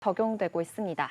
적용되고 있습니다.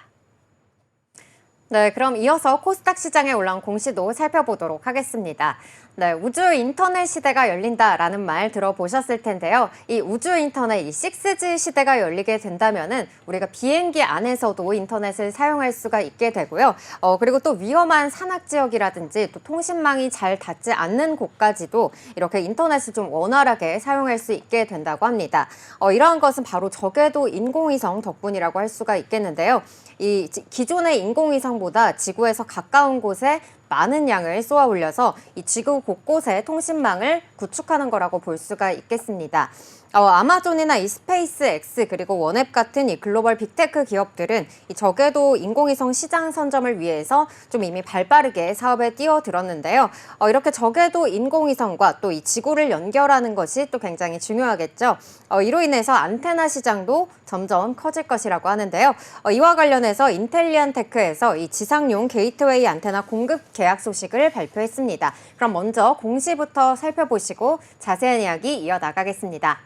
네, 그럼 이어서 코스닥 시장에 올라온 공시도 살펴보도록 하겠습니다. 네, 우주 인터넷 시대가 열린다라는 말 들어보셨을 텐데요. 이 우주 인터넷, 이 6G 시대가 열리게 된다면은 우리가 비행기 안에서도 인터넷을 사용할 수가 있게 되고요. 그리고 또 위험한 산악 지역이라든지 또 통신망이 잘 닿지 않는 곳까지도 이렇게 인터넷을 좀 원활하게 사용할 수 있게 된다고 합니다. 이러한 것은 바로 적외도 인공위성 덕분이라고 할 수가 있겠는데요. 이 기존의 인공위성보다 지구에서 가까운 곳에 많은 양을 쏘아 올려서 이 지구 곳곳에 통신망을 구축하는 거라고 볼 수가 있겠습니다. 아마존이나 이 스페이스X 그리고 원앱 같은 이 글로벌 빅테크 기업들은 이 적외도 인공위성 시장 선점을 위해서 좀 이미 발빠르게 사업에 뛰어들었는데요. 이렇게 적외도 인공위성과 또 이 지구를 연결하는 것이 또 굉장히 중요하겠죠. 이로 인해서 안테나 시장도 점점 커질 것이라고 하는데요. 이와 관련해서 인텔리안테크에서 이 지상용 게이트웨이 안테나 공급 계약 소식을 발표했습니다. 그럼 먼저 공시부터 살펴보시고 자세한 이야기 이어나가겠습니다.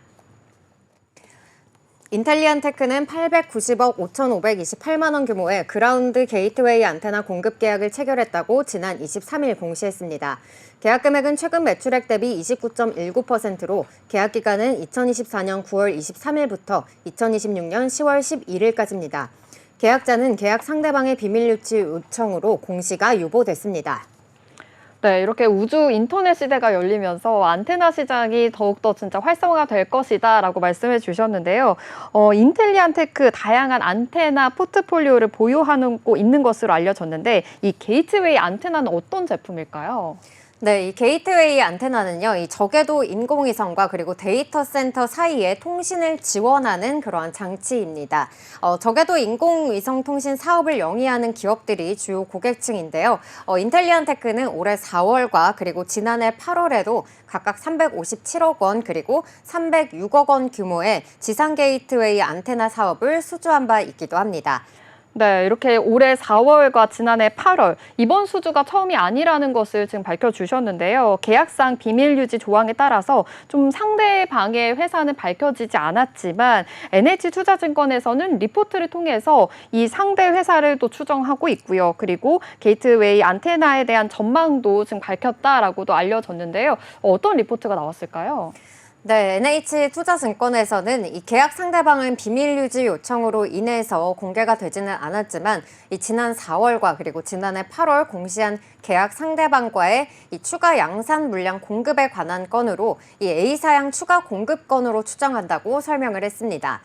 인텔리안테크는 890억 5,528만 원 규모의 그라운드 게이트웨이 안테나 공급 계약을 체결했다고 지난 23일 공시했습니다. 계약 금액은 최근 매출액 대비 29.19%로 계약 기간은 2024년 9월 23일부터 2026년 10월 11일까지입니다. 계약자는 계약 상대방의 비밀 유치 요청으로 공시가 유보됐습니다. 네, 이렇게 우주 인터넷 시대가 열리면서 안테나 시장이 더욱더 진짜 활성화가 될 것이다라고 말씀해 주셨는데요. 인텔리안테크 다양한 안테나 포트폴리오를 보유하고 있는 것으로 알려졌는데 이 게이트웨이 안테나는 어떤 제품일까요? 네, 이 게이트웨이 안테나는요, 이 적외도 인공위성과 그리고 데이터 센터 사이에 통신을 지원하는 그러한 장치입니다. 적외도 인공위성 통신 사업을 영위하는 기업들이 주요 고객층인데요. 인텔리안테크는 올해 4월과 그리고 지난해 8월에도 각각 357억 원 그리고 306억 원 규모의 지상 게이트웨이 안테나 사업을 수주한 바 있기도 합니다. 네, 이렇게 올해 4월과 지난해 8월, 이번 수주가 처음이 아니라는 것을 지금 밝혀주셨는데요. 계약상 비밀 유지 조항에 따라서 좀 상대방의 회사는 밝혀지지 않았지만 NH투자증권에서는 리포트를 통해서 이 상대 회사를 또 추정하고 있고요. 그리고 게이트웨이 안테나에 대한 전망도 지금 밝혔다라고도 알려졌는데요. 어떤 리포트가 나왔을까요? 네, NH투자증권에서는 이 계약 상대방은 비밀 유지 요청으로 인해서 공개가 되지는 않았지만 이 지난 4월과 그리고 지난해 8월 공시한 계약 상대방과의 이 추가 양산 물량 공급에 관한 건으로 이 A사양 추가 공급 건으로 추정한다고 설명을 했습니다.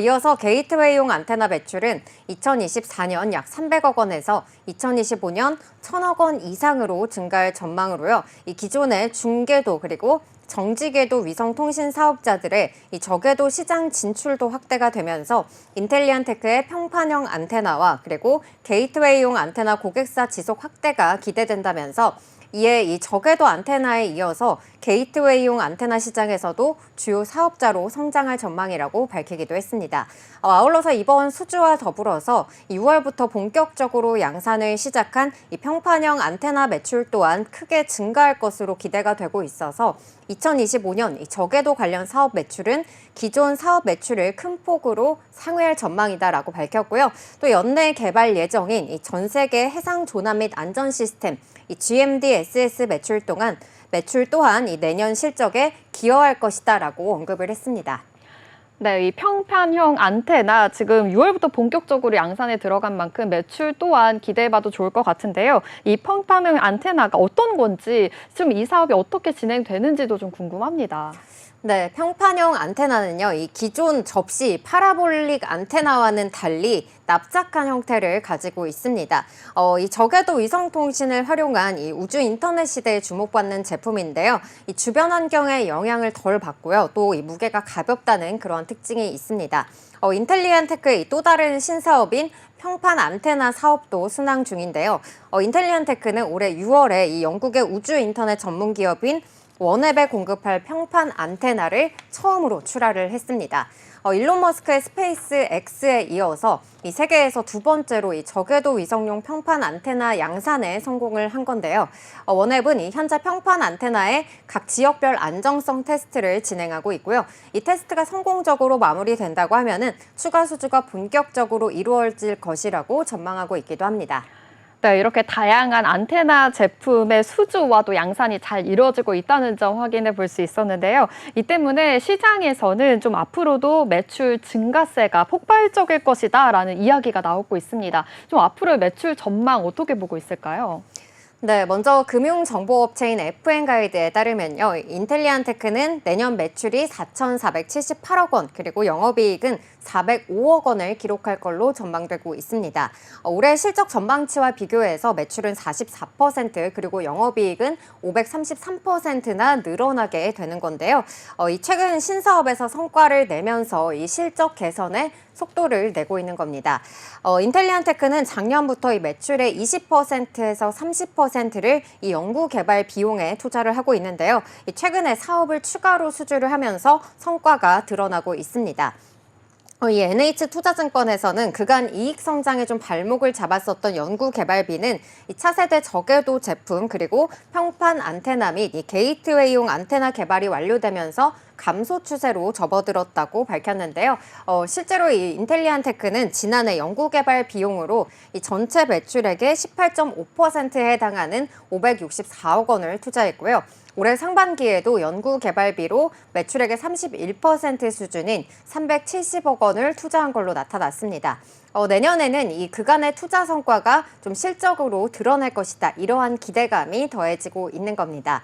이어서 게이트웨이용 안테나 매출은 2024년 약 300억 원에서 2025년 1,000억 원 이상으로 증가할 전망으로요. 이 기존의 중궤도 그리고 정지궤도 위성통신 사업자들의 이 저궤도 시장 진출도 확대가 되면서 인텔리안테크의 평판형 안테나와 그리고 게이트웨이용 안테나 고객사 지속 확대가 기대된다면서 이에 이 저궤도 안테나에 이어서 게이트웨이용 안테나 시장에서도 주요 사업자로 성장할 전망이라고 밝히기도 했습니다. 아울러서 이번 수주와 더불어서 6월부터 본격적으로 양산을 시작한 이 평판형 안테나 매출 또한 크게 증가할 것으로 기대가 되고 있어서 2025년 이 저궤도 관련 사업 매출은 기존 사업 매출을 큰 폭으로 상회할 전망이다라고 밝혔고요. 또 연내 개발 예정인 이 전 세계 해상 조난 및 안전 시스템 이 GMDSS 매출 또한 이 내년 실적에 기여할 것이다라고 언급을 했습니다. 네, 이 평판형 안테나 지금 6월부터 본격적으로 양산에 들어간 만큼 매출 또한 기대해봐도 좋을 것 같은데요. 이 평판형 안테나가 어떤 건지 지금 이 사업이 어떻게 진행되는지도 좀 궁금합니다. 네, 평판형 안테나는요, 이 기존 접시 파라볼릭 안테나와는 달리 납작한 형태를 가지고 있습니다. 이 저궤도 위성통신을 활용한 이 우주 인터넷 시대에 주목받는 제품인데요. 이 주변 환경에 영향을 덜 받고요. 또 이 무게가 가볍다는 그런 특징이 있습니다. 인텔리안테크의 또 다른 신사업인 평판 안테나 사업도 순항 중인데요. 인텔리안테크는 올해 6월에 이 영국의 우주 인터넷 전문 기업인 원앱에 공급할 평판 안테나를 처음으로 출하를 했습니다. 일론 머스크의 스페이스 X에 이어서 이 세계에서 두 번째로 이 저궤도 위성용 평판 안테나 양산에 성공을 한 건데요. 원앱은 이 현재 평판 안테나의 각 지역별 안정성 테스트를 진행하고 있고요. 이 테스트가 성공적으로 마무리된다고 하면은 추가 수주가 본격적으로 이루어질 것이라고 전망하고 있기도 합니다. 네, 이렇게 다양한 안테나 제품의 수주와도 양산이 잘 이루어지고 있다는 점 확인해 볼 수 있었는데요. 이 때문에 시장에서는 좀 앞으로도 매출 증가세가 폭발적일 것이다라는 이야기가 나오고 있습니다. 좀 앞으로의 매출 전망 어떻게 보고 있을까요? 네, 먼저 금융정보업체인 FN가이드에 따르면요. 인텔리안테크는 내년 매출이 4,478억 원, 그리고 영업이익은 405억 원을 기록할 걸로 전망되고 있습니다. 올해 실적 전망치와 비교해서 매출은 44%, 그리고 영업이익은 533%나 늘어나게 되는 건데요. 이 최근 신사업에서 성과를 내면서 이 실적 개선에 속도를 내고 있는 겁니다. 인텔리안테크는 작년부터 이 매출의 20%에서 30%를 이 연구개발 비용에 투자를 하고 있는데요. 최근에 사업을 추가로 수주를 하면서 성과가 드러나고 있습니다. 이 NH투자증권에서는 그간 이익 성장에 좀 발목을 잡았었던 연구개발비는 이 차세대 저궤도 제품 그리고 평판 안테나 및 이 게이트웨이용 안테나 개발이 완료되면서 감소 추세로 접어들었다고 밝혔는데요. 실제로 이 인텔리안테크는 지난해 연구개발 비용으로 이 전체 매출액의 18.5%에 해당하는 564억 원을 투자했고요. 올해 상반기에도 연구개발비로 매출액의 31% 수준인 370억 원을 투자한 걸로 나타났습니다. 내년에는 이 그간의 투자 성과가 좀 실적으로 드러날 것이다. 이러한 기대감이 더해지고 있는 겁니다.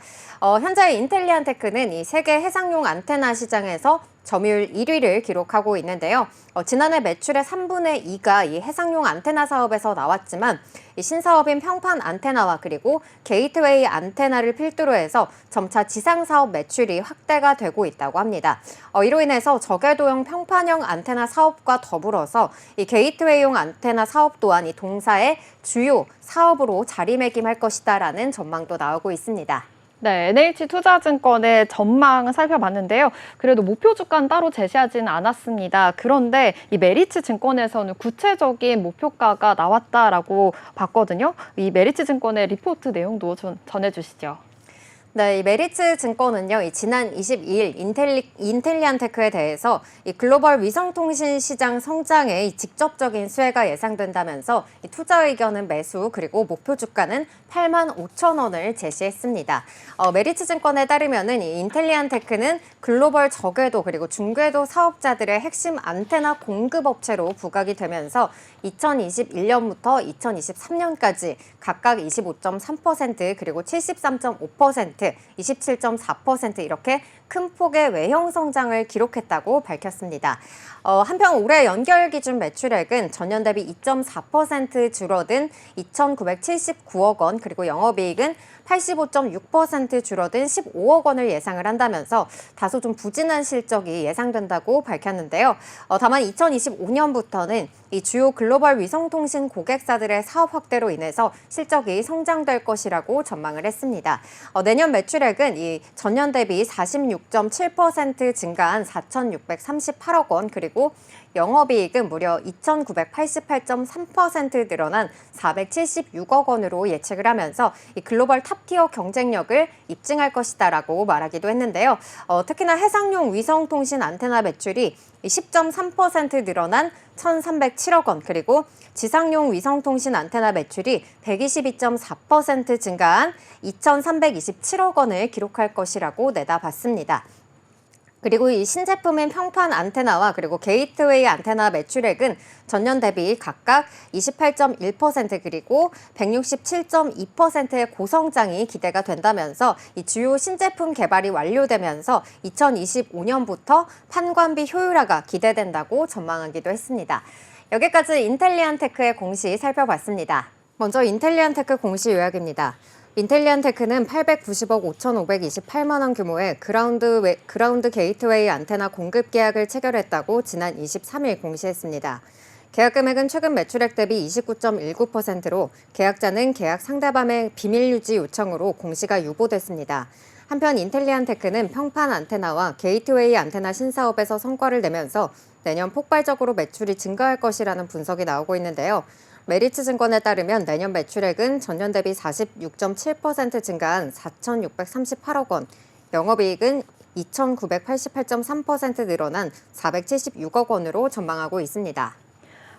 현재 인텔리안테크는 이 세계 해상용 안테나 시장에서 점유율 1위를 기록하고 있는데요. 지난해 매출의 3분의 2가 이 해상용 안테나 사업에서 나왔지만 이 신사업인 평판 안테나와 그리고 게이트웨이 안테나를 필두로 해서 점차 지상 사업 매출이 확대가 되고 있다고 합니다. 이로 인해서 저궤도형 평판형 안테나 사업과 더불어서 이 게이트웨이용 안테나 사업 또한 이 동사의 주요 사업으로 자리매김할 것이다라는 전망도 나오고 있습니다. 네, NH투자증권의 전망 살펴봤는데요. 그래도 목표 주가는 따로 제시하지는 않았습니다. 그런데 이 메리츠 증권에서는 구체적인 목표가가 나왔다라고 봤거든요. 이 메리츠 증권의 리포트 내용도 전해주시죠. 네, 이 메리츠 증권은요, 이 지난 22일 인텔리안테크에 대해서 이 글로벌 위성통신 시장 성장에 이 직접적인 수혜가 예상된다면서 이 투자 의견은 매수 그리고 목표 주가는 8만 5천 원을 제시했습니다. 메리츠 증권에 따르면은 이 인텔리안테크는 글로벌 저궤도 그리고 중궤도 사업자들의 핵심 안테나 공급업체로 부각이 되면서 2021년부터 2023년까지 각각 25.3% 그리고 73.5%, 27.4% 이렇게 큰 폭의 외형 성장을 기록했다고 밝혔습니다. 한편 올해 연결 기준 매출액은 전년 대비 2.4% 줄어든 2,979억 원, 그리고 영업이익은 85.6% 줄어든 15억 원을 예상을 한다면서 다소 좀 부진한 실적이 예상된다고 밝혔는데요. 다만 2025년부터는 이 주요 글로벌 위성통신 고객사들의 사업 확대로 인해서 실적이 성장될 것이라고 전망을 했습니다. 내년 매출액은 이 전년 대비 46.7% 증가한 4,638억 원, 그리고 영업이익은 무려 2,988.3% 늘어난 476억 원으로 예측을 하면서 이 글로벌 탑티어 경쟁력을 입증할 것이다라고 말하기도 했는데요. 특히나 해상용 위성통신 안테나 매출이 10.3% 늘어난 1,307억 원, 그리고 지상용 위성통신 안테나 매출이 122.4% 증가한 2,327억 원을 기록할 것이라고 내다봤습니다. 그리고 이 신제품인 평판 안테나와 그리고 게이트웨이 안테나 매출액은 전년 대비 각각 28.1% 그리고 167.2%의 고성장이 기대가 된다면서 이 주요 신제품 개발이 완료되면서 2025년부터 판관비 효율화가 기대된다고 전망하기도 했습니다. 여기까지 인텔리안테크의 공시 살펴봤습니다. 먼저 인텔리안테크 공시 요약입니다. 인텔리안테크는 890억 5,528만 원 규모의 그라운드 게이트웨이 안테나 공급 계약을 체결했다고 지난 23일 공시했습니다. 계약 금액은 최근 매출액 대비 29.19%로 계약자는 계약 상대방의 비밀 유지 요청으로 공시가 유보됐습니다. 한편 인텔리안테크는 평판 안테나와 게이트웨이 안테나 신사업에서 성과를 내면서 내년 폭발적으로 매출이 증가할 것이라는 분석이 나오고 있는데요. 메리츠증권에 따르면 내년 매출액은 전년 대비 46.7% 증가한 4,638억 원, 영업이익은 2,988.3% 늘어난 476억 원으로 전망하고 있습니다.